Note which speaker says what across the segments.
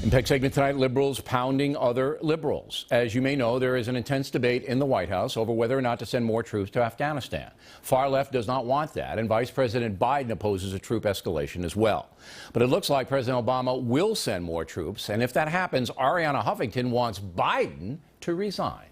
Speaker 1: Impact segment tonight, liberals pounding other liberals. As you may know, there is an intense debate in the White House over whether or not to send more troops to Afghanistan. Far left does not want that, and Vice President Biden opposes a troop escalation as well. But it looks like President Obama will send more troops, and if that happens, Arianna Huffington wants Biden to resign.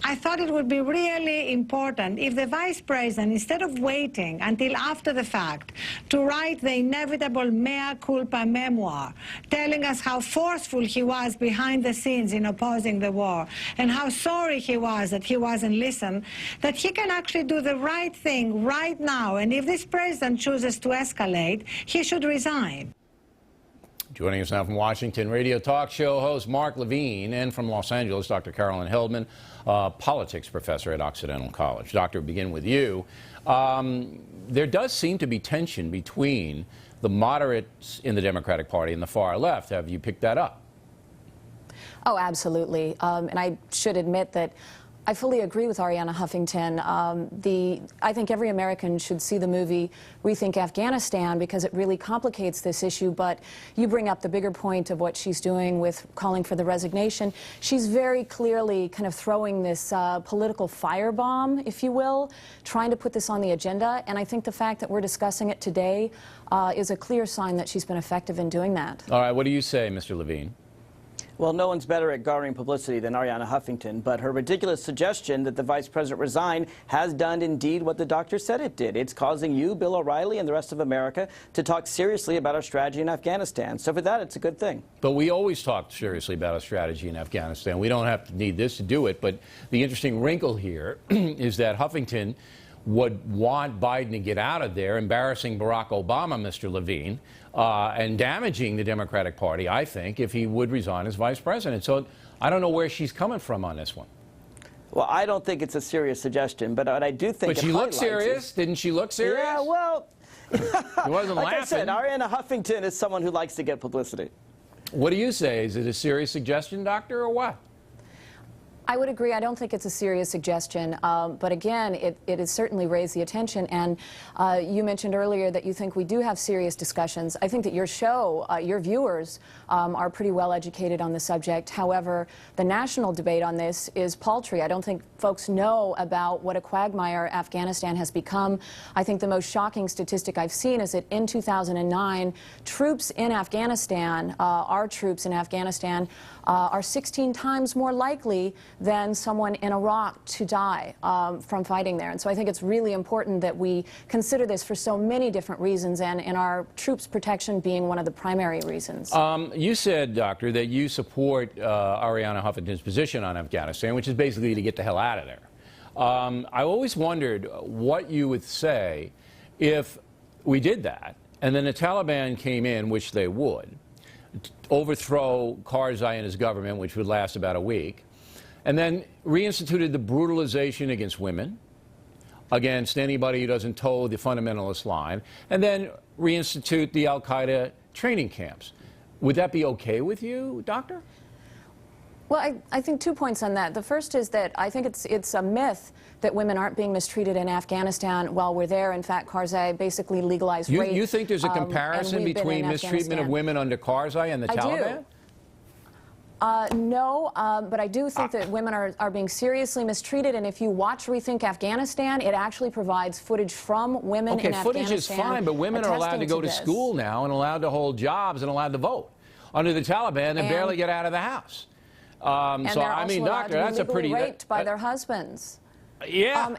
Speaker 2: I thought it would be really important if the vice president, instead of waiting until after the fact to write the inevitable mea culpa memoir, telling us how forceful he was behind the scenes in opposing the war and how sorry he was that he wasn't listened, that he can actually do the right thing right now. And if this president chooses to escalate, he should resign.
Speaker 1: Joining us now from Washington, radio talk show host Mark Levine, and from Los Angeles, Dr. Carolyn Heldman, politics professor at Occidental College. Doctor, begin with you. There does seem to be tension between the moderates in the Democratic Party and the far left. Have you picked that up?
Speaker 3: Oh, absolutely. And I should admit that I fully agree with Arianna Huffington. I think every American should see the movie Rethink Afghanistan because it really complicates this issue, but you bring up the bigger point of what she's doing with calling for the resignation. She's very clearly kind of throwing this political firebomb, if you will, trying to put this on the agenda, and I think the fact that we're discussing it today is a clear sign that she's been effective in doing that.
Speaker 1: All right, what do you say, Mr. Levine?
Speaker 4: Well, no one's better at garnering publicity than Arianna Huffington, but her ridiculous suggestion that the vice president resign has done indeed what the doctor said it did. It's causing you, Bill O'Reilly, and the rest of America to talk seriously about our strategy in Afghanistan. So for that, it's a good thing.
Speaker 1: But we always talk seriously about our strategy in Afghanistan. We don't have to need this to do it, but the interesting wrinkle here is that Huffington would want Biden to get out of there, embarrassing Barack Obama, Mr. Levine, and damaging the Democratic Party, I think, if he would resign as vice president. So I don't know where she's coming from on this one.
Speaker 4: Well, I don't think it's a serious suggestion, but I do think
Speaker 1: But she looked serious. Didn't she look serious?
Speaker 4: Yeah, well,
Speaker 1: She wasn't
Speaker 4: like
Speaker 1: laughing.
Speaker 4: I said, Arianna Huffington is someone who likes to get publicity.
Speaker 1: What do you say? Is it a serious suggestion, doctor, or what?
Speaker 3: I would agree. I don't think it's a serious suggestion, but again, it has certainly raised the attention. And you mentioned earlier that you think we do have serious discussions. I think that your show, your viewers, are pretty well educated on the subject. However, the national debate on this is paltry. I don't think folks know about what a quagmire Afghanistan has become. I think the most shocking statistic I've seen is that in 2009, troops in Afghanistan, our troops in Afghanistan, are 16 times more likely than someone in Iraq to die from fighting there. And so I think it's really important that we consider this for so many different reasons, and our troops' protection being one of the primary reasons.
Speaker 1: You said, doctor, that you support Arianna Huffington's position on Afghanistan, which is basically to get the hell out of there. I always wondered what you would say if we did that, and then the Taliban came in, which they would, overthrow Karzai and his government, which would last about a week, and then reinstituted the brutalization against women, against anybody who doesn't toe the fundamentalist line, and then reinstitute the al-Qaeda training camps. Would that be okay with you, doctor?
Speaker 3: Well, I think 2 points on that. The first is that I think it's a myth that women aren't being mistreated in Afghanistan while we're there. In fact, Karzai basically legalized rape.
Speaker 1: You think there's a comparison between mistreatment of women under Karzai and the Taliban?
Speaker 3: I do. No, but I do think that women are being seriously mistreated, and if you watch Rethink Afghanistan, it actually provides footage from women in Afghanistan.
Speaker 1: Okay, footage is fine, but women are allowed to go to school now and allowed to hold jobs and allowed to vote. Under the Taliban, they barely get out of the house. So I mean, doctor, that's a pretty
Speaker 3: raped by their husbands.
Speaker 1: Yeah.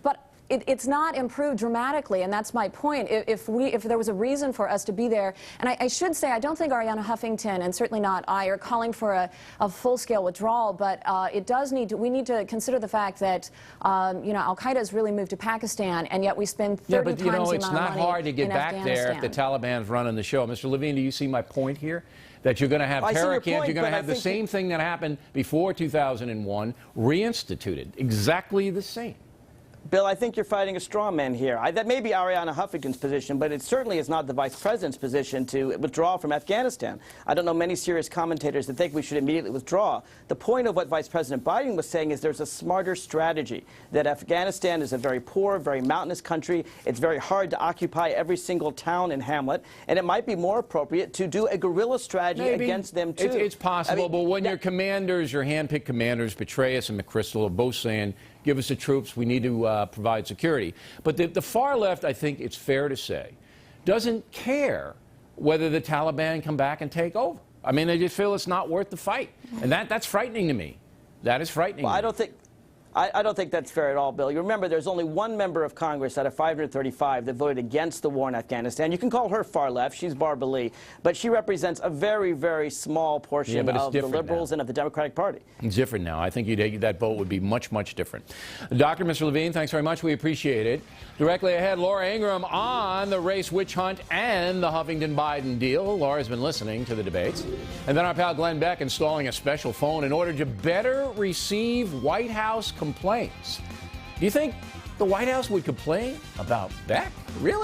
Speaker 3: But it's not improved dramatically, and that's my point. If there was a reason for us to be there, and I should say I don't think Arianna Huffington, and certainly not I, are calling for a full-scale withdrawal, but we need to consider the fact that al-Qaeda has really moved to Pakistan, and yet we spend 30 times the amount of money in Afghanistan.
Speaker 1: It's not hard to get back there if the Taliban's running the show. Mr. Levine, do you see my point here? That you're going to have terror camps, you're going to have the same thing that happened before 2001 reinstituted, exactly the same.
Speaker 4: Bill, I think you're fighting a straw man here. That may be Arianna Huffington's position, but it certainly is not the vice president's position to withdraw from Afghanistan. I don't know many serious commentators that think we should immediately withdraw. The point of what Vice President Biden was saying is there's a smarter strategy, that Afghanistan is a very poor, very mountainous country. It's very hard to occupy every single town and hamlet, and it might be more appropriate to do a guerrilla strategy against them, too.
Speaker 1: It's possible, but when your commanders, your hand-picked commanders, Petraeus and McChrystal, are both saying, give us the troops, we need to provide security. But the far left, I think it's fair to say, doesn't care whether the Taliban come back and take over. I mean, they just feel it's not worth the fight. And that's frightening to me. That is frightening.
Speaker 4: Well, I don't think that's fair at all, Bill. You remember there's only one member of Congress out of 535 that voted against the war in Afghanistan. You can call her far left. She's Barbara Lee. But she represents a very, very small portion of the liberals and of the Democratic Party.
Speaker 1: It's different now. I think that vote would be much, much different. Dr. Mr. Levine, thanks very much. We appreciate it. Directly ahead, Laura Ingraham on the race witch hunt and the Huffington-Biden deal. Laura's been listening to the debates. And then our pal Glenn Beck installing a special phone in order to better receive White House complaints. Do you think the White House would complain about Beck? Really?